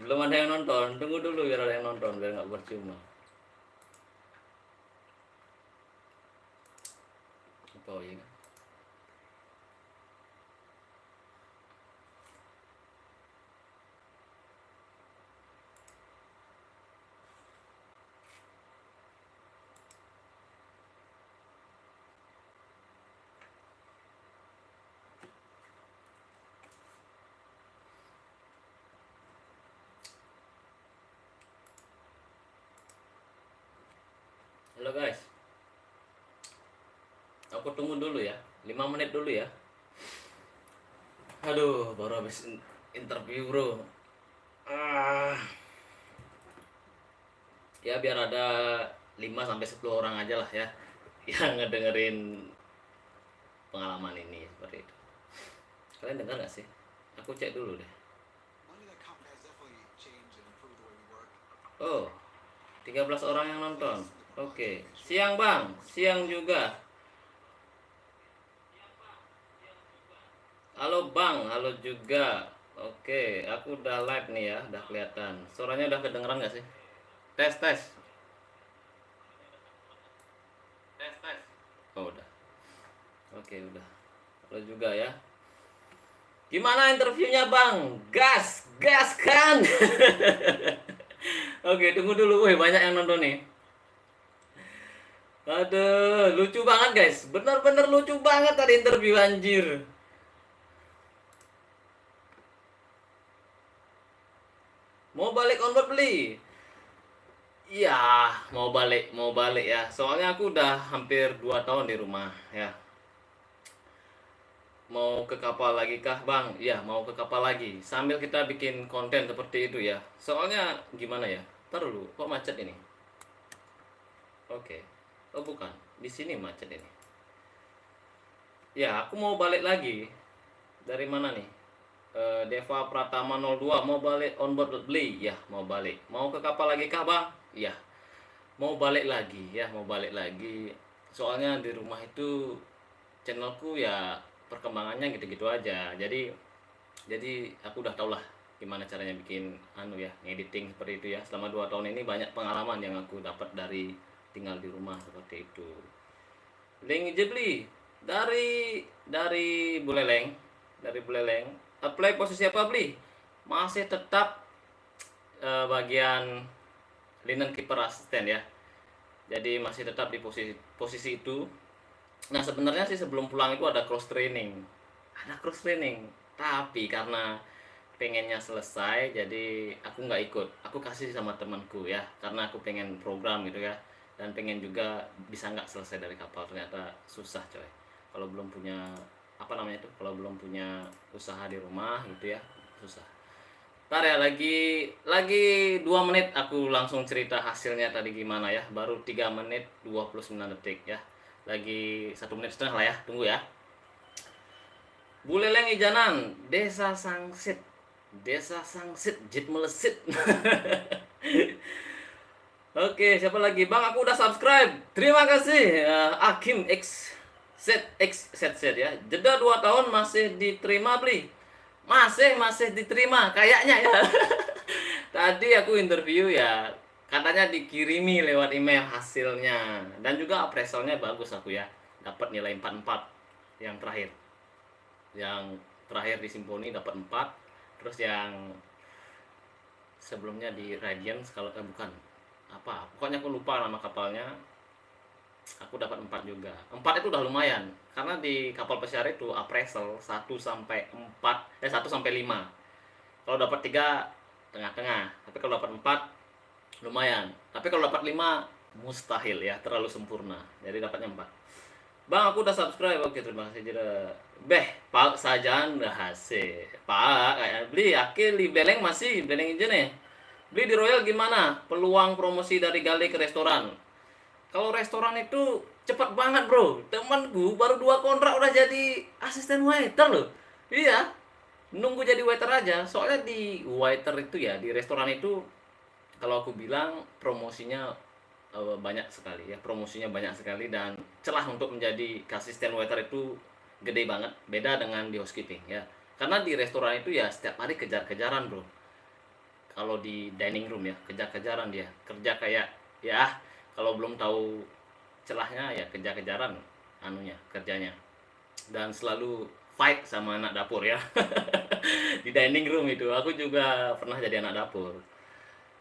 Belum ada yang nonton, tunggu dulu biar ada yang nonton biar nggak percuma. Apa ya? Halo guys, aku tunggu dulu ya, 5 menit dulu ya. Aduh, baru habis interview bro. Ah, ya biar ada 5 sampai 10 orang aja lah ya yang ngedengerin pengalaman ini seperti itu. Kalian dengar nggak sih? Aku cek dulu deh. Oh, 13 orang yang nonton. Oke, siang bang, siang juga. Halo bang, halo juga. Oke, aku udah live nih ya, udah kelihatan. Suaranya udah kedengeran nggak sih? Tes, tes. Tes, tes. Oh udah. Oke, udah. Halo juga ya. Gimana interviewnya bang? Gas, gas kan? Oke, tunggu dulu. Wih, banyak yang nonton nih. Aduh, lucu banget guys. Bener-bener lucu banget tadi interview anjir. Mau balik onboard beli? Iya, mau balik ya. Soalnya aku udah hampir 2 tahun di rumah ya. Mau ke kapal lagi kah, Bang? Iya, mau ke kapal lagi. Sambil kita bikin konten seperti itu ya. Soalnya gimana ya? Ntar dulu, kok macet ini? Oke. Oh, bukan. Di sini macet ini. Ya, aku mau balik lagi. Dari mana nih? Deva Pratama 02 mau balik onboard beli? Ya, mau balik. Mau ke kapal lagi kah, Bang? Iya. Mau balik lagi ya, mau balik lagi. Soalnya di rumah itu channelku ya perkembangannya gitu-gitu aja. Jadi aku udah tau lah gimana caranya bikin ya, editing seperti itu ya. Selama 2 tahun ini banyak pengalaman yang aku dapat dari tinggal di rumah seperti itu. Link Jebli dari Buleleng, dari Buleleng. Apply posisi apa beli? Masih tetap bagian linen keeper asisten ya. Jadi masih tetap di posisi posisi itu. Nah sebenarnya sih sebelum pulang itu ada cross training, tapi karena pengennya selesai jadi aku nggak ikut, aku kasih sama temanku ya karena aku pengen program gitu ya, dan pengen juga bisa nggak selesai dari kapal. Ternyata susah coy kalau belum punya apa namanya itu, kalau belum punya usaha di rumah gitu ya, susah. Ntar ya, lagi 2 menit aku langsung cerita hasilnya tadi gimana ya. Baru 3 menit 29 detik ya. Lagi 1,5 menit lah ya. Tunggu ya. Buleleng Ijanan, Desa Sangsit. Desa Sangsit, Jit Melesit. Oke, siapa lagi? Bang, aku udah subscribe. Terima kasih. Akim X Z ya. Jeda 2 tahun masih diterima beli. Masih diterima kayaknya ya. Tadi aku interview ya, katanya dikirimi lewat email hasilnya, dan juga appraisalnya bagus aku ya, dapat nilai 44 yang terakhir. Yang terakhir di Simponi dapat 4, terus yang sebelumnya di Radiance kalau bukan apa, pokoknya aku lupa nama kapalnya, aku dapat 4 juga. 4 itu udah lumayan karena di kapal pesiar itu appraisal 1 sampai 4, 1 sampai 5. Kalau dapat 3 tengah-tengah, tapi kalau dapat 4 lumayan. Tapi kalau dapat 5 mustahil ya, terlalu sempurna. Jadi dapatnya 4. Bang, aku udah subscribe. Oke, terima kasih jera. Beh, Pak Sajan udah hasil. Pak, kayak beli yakin di Beleng masih Beleng aja nih. Beli di Royal gimana? Peluang promosi dari Gale ke restoran. Kalau restoran itu cepat banget, Bro. Temanku baru 2 kontrak udah jadi asisten waiter loh. Iya, nunggu jadi waiter aja. Soalnya di waiter itu ya, di restoran itu kalau aku bilang promosinya banyak sekali ya, promosinya banyak sekali, dan celah untuk menjadi asisten waiter itu gede banget, beda dengan di housekeeping ya. Karena di restoran itu ya setiap hari kejar-kejaran bro. Kalau di dining room ya kejar-kejaran dia kerja kayak ya, kalau belum tahu celahnya ya kejar-kejaran anunya kerjanya, dan selalu fight sama anak dapur ya. Di dining room itu aku juga pernah jadi anak dapur.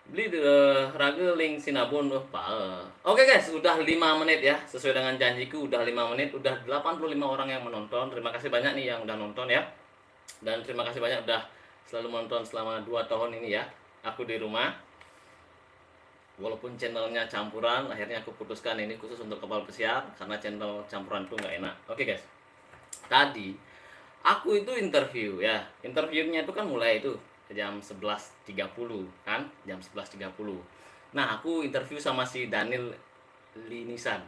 Beli Rage link Sinabun Pak. Oke guys, udah 5 menit ya. Sesuai dengan janjiku udah 5 menit, udah 85 orang yang menonton. Terima kasih banyak nih yang udah nonton ya. Dan terima kasih banyak udah selalu menonton selama 2 tahun ini ya. Aku di rumah. Walaupun channelnya campuran, akhirnya aku putuskan ini khusus untuk kapal pesiar karena channel campuran itu nggak enak. Oke guys. Tadi aku itu interview ya. Interviewnya itu kan mulai itu jam 11.30 kan, jam 11.30. Nah, aku interview sama si Daniel Linisan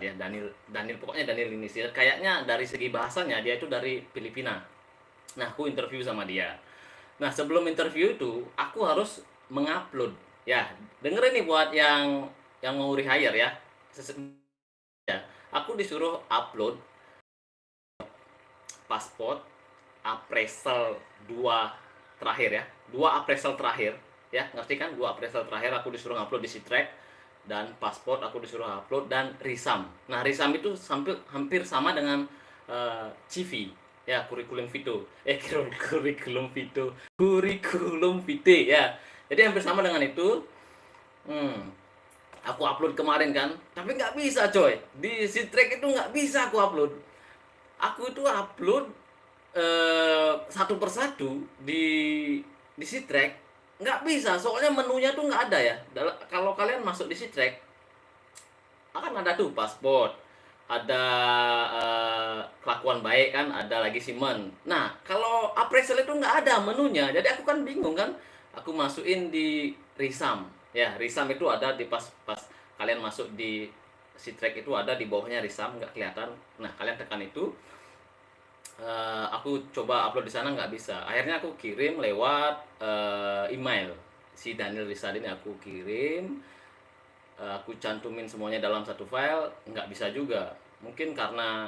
ya, Daniel pokoknya Daniel Linisan. Kayaknya dari segi bahasanya dia itu dari Filipina. Nah, aku interview sama dia. Nah, sebelum interview itu aku harus mengupload ya. Dengerin nih buat yang mau rehire ya. Ya, aku disuruh upload paspor appraisal 2 terakhir ya, 2 appraisal terakhir ya, ngerti kan? 2 appraisal terakhir aku disuruh upload di Sitrek, dan paspor aku disuruh upload, dan risam. Nah, risam itu hampir sama dengan CV ya, kurikulum vitae ya, jadi hampir sama dengan itu. Aku upload kemarin kan, tapi nggak bisa coy, di Sitrek itu nggak bisa aku upload. Aku itu upload satu persatu di Sitrek nggak bisa, soalnya menunya tuh nggak ada ya. Kalau kalian masuk di Sitrek akan ada tuh paspor, ada kelakuan baik kan, ada lagi simen. Nah, kalau appraisal itu nggak ada menunya, jadi aku kan bingung kan. Aku masukin di risam ya, risam itu ada di pas kalian masuk di Sitrek itu ada di bawahnya risam, nggak kelihatan. Nah, kalian tekan itu. Aku coba upload di sana nggak bisa. Akhirnya aku kirim lewat email si Daniel Rizal ini, aku kirim, aku cantumin semuanya dalam satu file, nggak bisa juga. Mungkin karena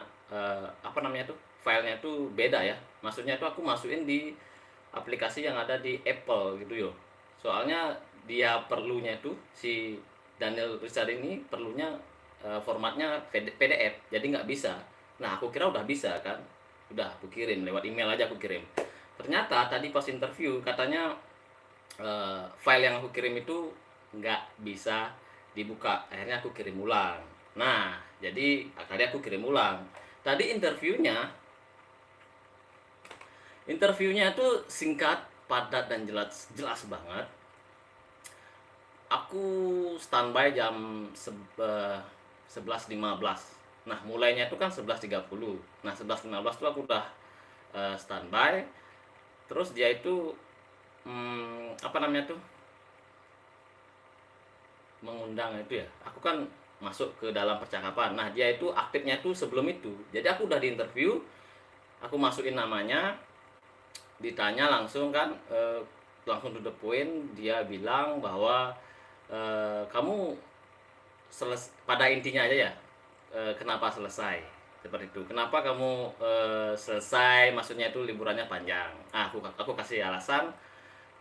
apa namanya tuh, filenya tuh beda ya. Maksudnya tuh aku masukin di aplikasi yang ada di Apple gitu yo. Soalnya dia perlunya tuh si Daniel Rizal ini perlunya formatnya PDF, jadi nggak bisa. Nah, aku kira udah bisa kan, udah aku kirim lewat email aja aku kirim. Ternyata tadi pas interview katanya file yang aku kirim itu nggak bisa dibuka. Akhirnya aku kirim ulang. Nah, jadi tadi aku kirim ulang. Tadi interviewnya itu singkat, padat, dan jelas banget. Aku standby jam 11.15. Nah, mulainya itu kan 11.30. Nah, 11.15 itu aku udah standby. Terus dia itu apa namanya tuh, mengundang itu ya. Aku kan masuk ke dalam percakapan. Nah, dia itu aktifnya tuh sebelum itu. Jadi aku udah diinterview, aku masukin namanya, ditanya langsung kan, langsung to the point. Dia bilang bahwa kamu pada intinya aja ya, kenapa selesai seperti itu, kenapa kamu selesai, maksudnya itu liburannya panjang. Aku kasih alasan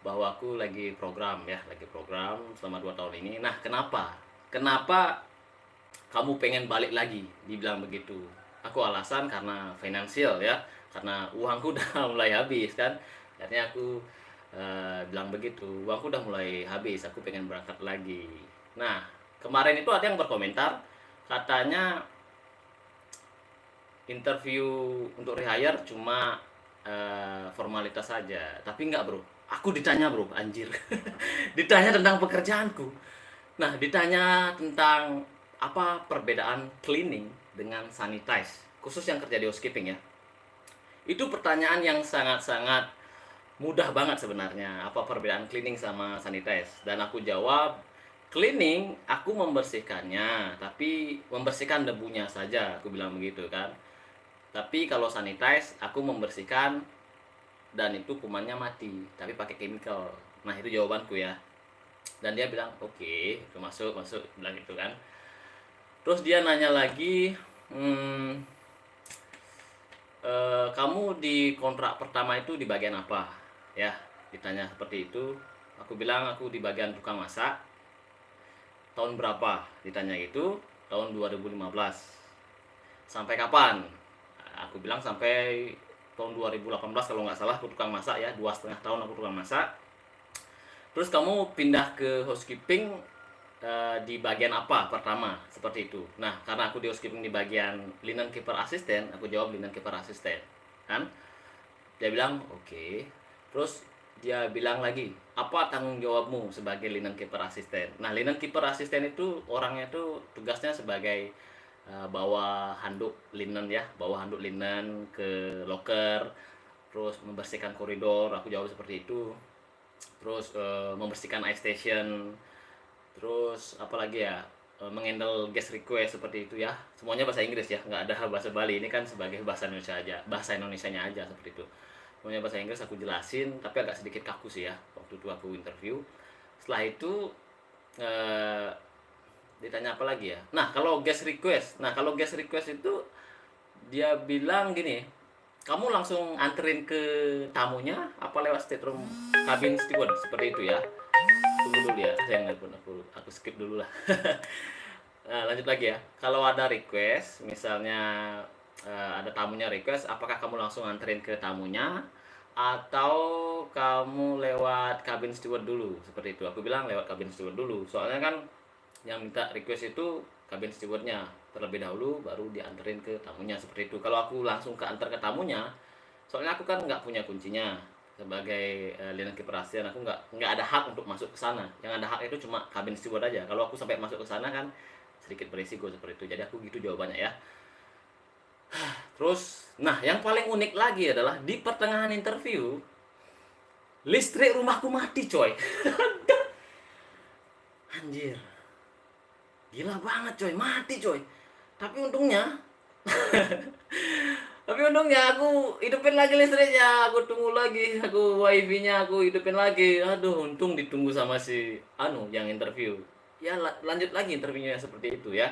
bahwa aku lagi program ya, lagi program selama 2 tahun ini. Nah, kenapa kamu pengen balik lagi, dibilang begitu. Aku alasan karena finansial ya, karena uangku udah mulai habis kan. Akhirnya aku bilang begitu, uangku udah mulai habis, aku pengen berangkat lagi. Nah, kemarin itu ada yang berkomentar, katanya interview untuk rehire cuma formalitas saja. Tapi enggak bro, aku ditanya bro, anjir. Ditanya tentang pekerjaanku. Nah, ditanya tentang apa perbedaan cleaning dengan sanitize, khusus yang kerja di housekeeping ya. Itu pertanyaan yang sangat-sangat mudah banget sebenarnya, apa perbedaan cleaning sama sanitize. Dan aku jawab, cleaning aku membersihkannya, tapi membersihkan debunya saja, aku bilang begitu kan. Tapi kalau sanitize aku membersihkan dan itu kumannya mati, tapi pakai chemical. Nah, itu jawabanku ya. Dan dia bilang oke, itu masuk, bilang gitu kan. Terus dia nanya lagi, Kamu di kontrak pertama itu di bagian apa? Ya, ditanya seperti itu. Aku bilang aku di bagian tukang masak. Tahun berapa? Ditanya itu, tahun 2015. Sampai kapan? Aku bilang sampai tahun 2018 kalau nggak salah, aku tukang masak ya, 2,5 tahun aku tukang masak. Terus kamu pindah ke housekeeping di bagian apa pertama, seperti itu. Nah, karena aku di housekeeping di bagian linen keeper asisten, aku jawab linen keeper asisten, kan? Dia bilang oke. Okay. Terus dia bilang lagi, apa tanggung jawabmu sebagai linen keeper asisten? Nah, linen keeper asisten itu orangnya itu tugasnya sebagai bawa handuk linen ya, bawa handuk linen ke locker, terus membersihkan koridor. Aku jawab seperti itu. Terus membersihkan ice station, terus apalagi ya, mengendal guest request seperti itu ya. Semuanya bahasa Inggris ya, nggak ada bahasa Bali. Ini kan sebagai bahasa Indonesia aja, bahasa Indonesianya aja seperti itu. Semuanya bahasa Inggris aku jelasin, tapi agak sedikit kaku sih ya waktu itu aku interview. Setelah itu eh, ditanya apa lagi ya. Nah kalau guest request itu dia bilang gini, kamu langsung anterin ke tamunya apa lewat stateroom cabin steward, seperti itu ya. Tunggu dulu ya, saya nelpon, aku skip dulu lah. Nah, lanjut lagi ya. Kalau ada request, misalnya ada tamunya request, apakah kamu langsung anterin ke tamunya atau kamu lewat cabin steward dulu? Seperti itu. Aku bilang lewat cabin steward dulu. Soalnya kan yang minta request itu cabin stewardnya terlebih dahulu, baru dianterin ke tamunya, seperti itu. Kalau aku langsung antar ke tamunya, soalnya aku kan nggak punya kuncinya sebagai linen keeper asisten, aku nggak ada hak untuk masuk ke sana. Yang ada hak itu cuma cabin steward aja. Kalau aku sampai masuk ke sana kan sedikit berisiko, seperti itu. Jadi aku gitu jawabannya ya. Terus, nah yang paling unik lagi adalah di pertengahan interview listrik rumahku mati, coy. Anjir, gila banget coy, mati coy. Tapi untungnya tapi untungnya aku hidupin lagi listriknya, aku tunggu lagi, aku wifi-nya aku hidupin lagi. Aduh, untung ditunggu sama si yang interview. Ya lanjut lagi interviewnya seperti itu ya.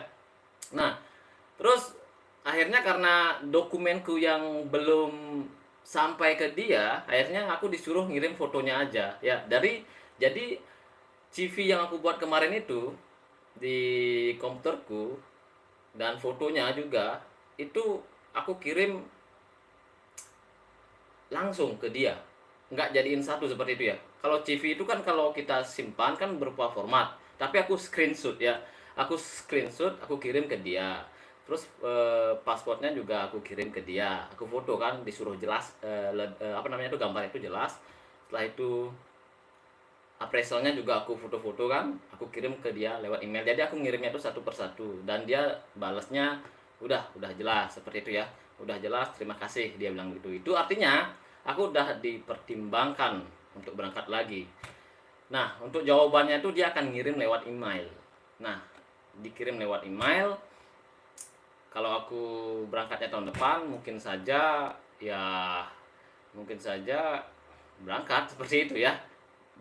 Nah, terus akhirnya karena dokumenku yang belum sampai ke dia, akhirnya aku disuruh ngirim fotonya aja ya. Jadi CV yang aku buat kemarin itu di komputerku dan fotonya juga itu aku kirim langsung ke dia, nggak jadiin satu seperti itu ya. Kalau CV itu kan kalau kita simpan kan berupa format, tapi aku screenshot ya, aku kirim ke dia. Terus pasportnya juga aku kirim ke dia, aku foto kan, disuruh jelas apa namanya itu, gambar itu jelas. Setelah itu appraisalnya juga aku foto-foto kan, aku kirim ke dia lewat email. Jadi aku ngirimnya itu satu persatu dan dia balasnya udah jelas seperti itu ya. Udah jelas, terima kasih, dia bilang gitu. Itu artinya aku udah dipertimbangkan untuk berangkat lagi. Nah, untuk jawabannya itu dia akan ngirim lewat email. Nah, dikirim lewat email. Kalau aku berangkatnya tahun depan, mungkin saja berangkat seperti itu ya.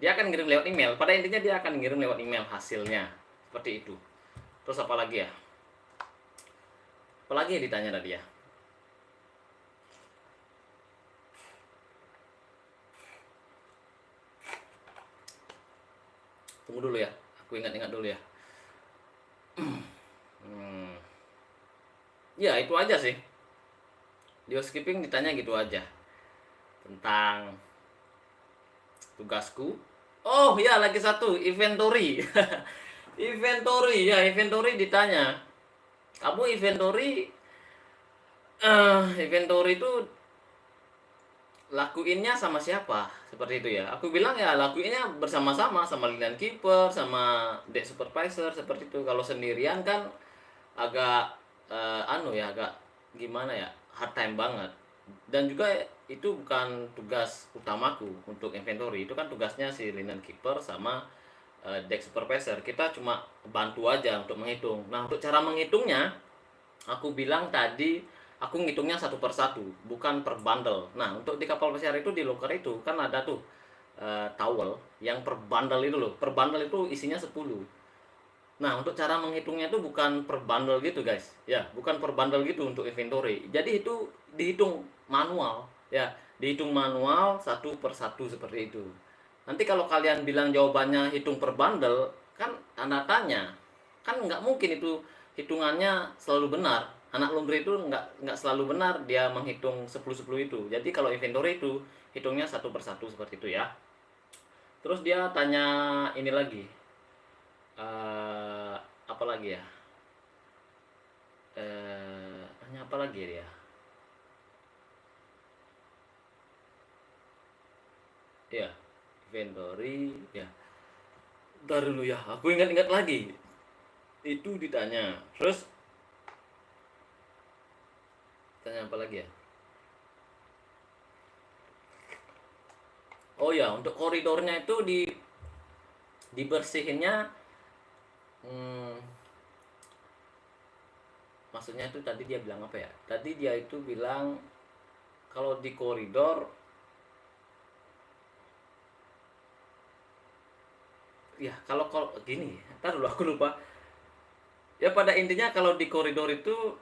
Dia akan ngirim lewat email. Pada intinya dia akan ngirim lewat email hasilnya. Seperti itu. Terus apa lagi ya? Apalagi yang ditanya tadi ya? Tunggu dulu ya. Aku ingat-ingat dulu ya. Ya, itu aja sih. Di housekeeping ditanya gitu aja. Tentang tugasku. Oh ya, lagi satu, inventory. Inventory ditanya. Kamu inventory itu lakuinnya sama siapa? Seperti itu ya. Aku bilang ya lakuinnya bersama-sama sama linen keeper, sama deck supervisor, seperti itu. Kalau sendirian kan agak agak gimana ya? Hard time banget. Dan juga itu bukan tugas utamaku untuk inventory. Itu kan tugasnya si linen keeper sama deck supervisor. Kita cuma bantu aja untuk menghitung. Nah, untuk cara menghitungnya aku bilang tadi aku ngitungnya satu per satu, bukan per bundle. Nah, untuk di kapal pesiar itu, di locker itu kan ada tuh towel yang per bundle itu loh. Per bundle itu isinya 10. Nah, untuk cara menghitungnya itu bukan per bundle gitu, guys. Ya, bukan per bundle gitu untuk inventory. Jadi itu dihitung manual, ya. Dihitung manual satu per satu seperti itu. Nanti kalau kalian bilang jawabannya hitung per bundle, kan tanda tanya. Kan nggak mungkin itu hitungannya selalu benar. Anak laundry itu nggak selalu benar dia menghitung 10-10 itu. Jadi kalau inventory itu hitungnya satu per satu seperti itu ya. Terus dia tanya ini lagi. eh apa lagi ya? Tanya apa lagi ya dia? Ya, inventory ya. Bentar dulu ya, aku ingat-ingat lagi. Itu ditanya. Terus tanya apa lagi ya? Oh ya, untuk koridornya itu dibersihinnya, hmm, maksudnya itu tadi dia bilang apa ya? Tadi dia itu bilang kalau di koridor, ya kalau gini, ntar dulu aku lupa. Ya pada intinya kalau di koridor itu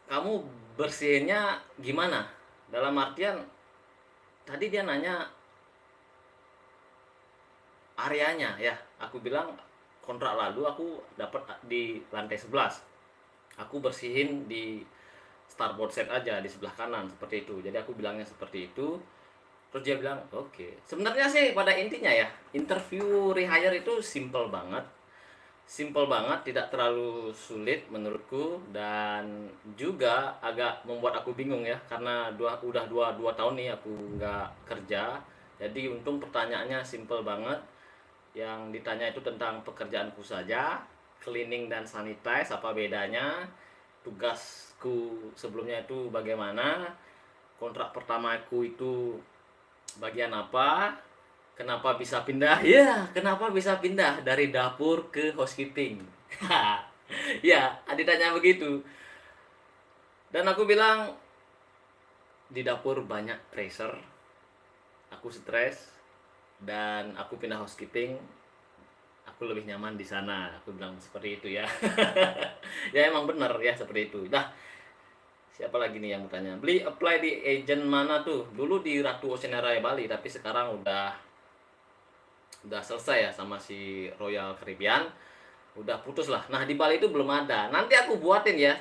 kamu bersihinnya gimana? Dalam artian tadi dia nanya areanya ya. Aku bilang kontrak lalu aku dapat di lantai 11. Aku bersihin di starboard set aja di sebelah kanan seperti itu. Jadi aku bilangnya seperti itu. Terus dia bilang, "Oke." Okay. Sebenarnya sih pada intinya ya, interview rehire itu simple banget. Simple banget, tidak terlalu sulit menurutku, dan juga agak membuat aku bingung ya karena udah dua tahun nih aku nggak kerja. Jadi untung pertanyaannya simple banget. Yang ditanya itu tentang pekerjaanku saja, cleaning dan sanitize apa bedanya, tugasku sebelumnya itu bagaimana, kontrak pertamaku itu bagian apa, kenapa bisa pindah, ya kenapa bisa pindah dari dapur ke housekeeping. Ya, ditanya begitu. Dan aku bilang di dapur banyak pressure, aku stres, dan aku pindah housekeeping, aku lebih nyaman di sana. Aku bilang seperti itu ya. Ya emang bener ya seperti itu. Nah, siapa lagi nih yang mau tanya? Beli apply di agent mana tuh? Dulu di Ratu Oceanaria Bali, tapi sekarang udah selesai ya sama si Royal Caribbean. Udah putus lah. Nah, di Bali itu belum ada. Nanti aku buatin ya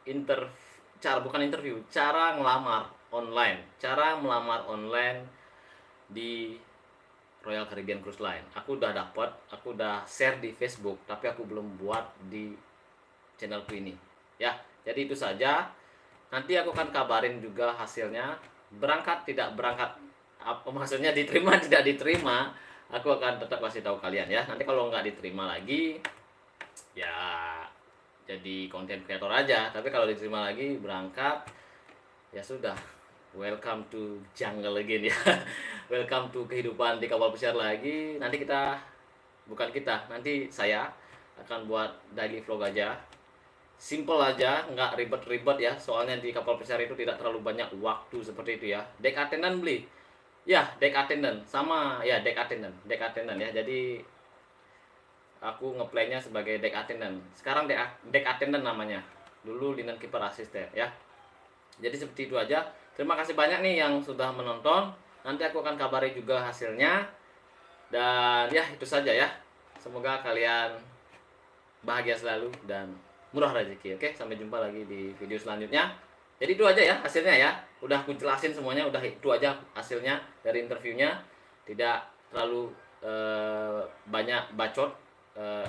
inter cara bukan interview, cara ngelamar online. Cara melamar online di Royal Caribbean Cruise Line. Aku udah dapat, aku udah share di Facebook, tapi aku belum buat di channelku ini. Ya, jadi itu saja. Nanti aku akan kabarin juga hasilnya. Berangkat tidak berangkat, apa maksudnya diterima tidak diterima, aku akan tetap kasih tahu kalian ya. Nanti kalau nggak diterima lagi, ya jadi konten kreator aja. Tapi kalau diterima lagi berangkat, ya sudah. Welcome to jungle again ya. Welcome to kehidupan di kapal pesiar lagi. Nanti saya akan buat daily vlog aja. Simple aja, nggak ribet-ribet ya. Soalnya di kapal pesiar itu tidak terlalu banyak waktu seperti itu ya. Deck attendant beli. Ya, deck attendant sama ya deck attendant. Deck attendant ya. Jadi aku ngeplaynya sebagai deck attendant. Sekarang deck attendant namanya. Dulu linen keeper assistant ya. Jadi seperti itu aja. Terima kasih banyak nih yang sudah menonton. Nanti aku akan kabari juga hasilnya. Dan ya itu saja ya. Semoga kalian bahagia selalu dan murah rezeki. Oke, sampai jumpa lagi di video selanjutnya. Jadi itu aja ya hasilnya ya. Udah aku jelasin semuanya, udah itu aja hasilnya dari interviewnya. Tidak terlalu banyak bacot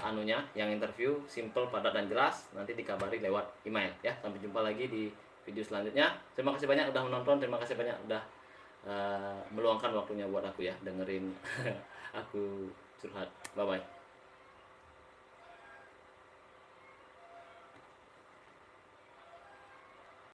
anunya yang interview, simple, padat dan jelas. Nanti dikabari lewat email ya. Sampai jumpa lagi di video selanjutnya. Terima kasih banyak udah menonton, terima kasih banyak udah meluangkan waktunya buat aku ya dengerin aku curhat. Bye bye.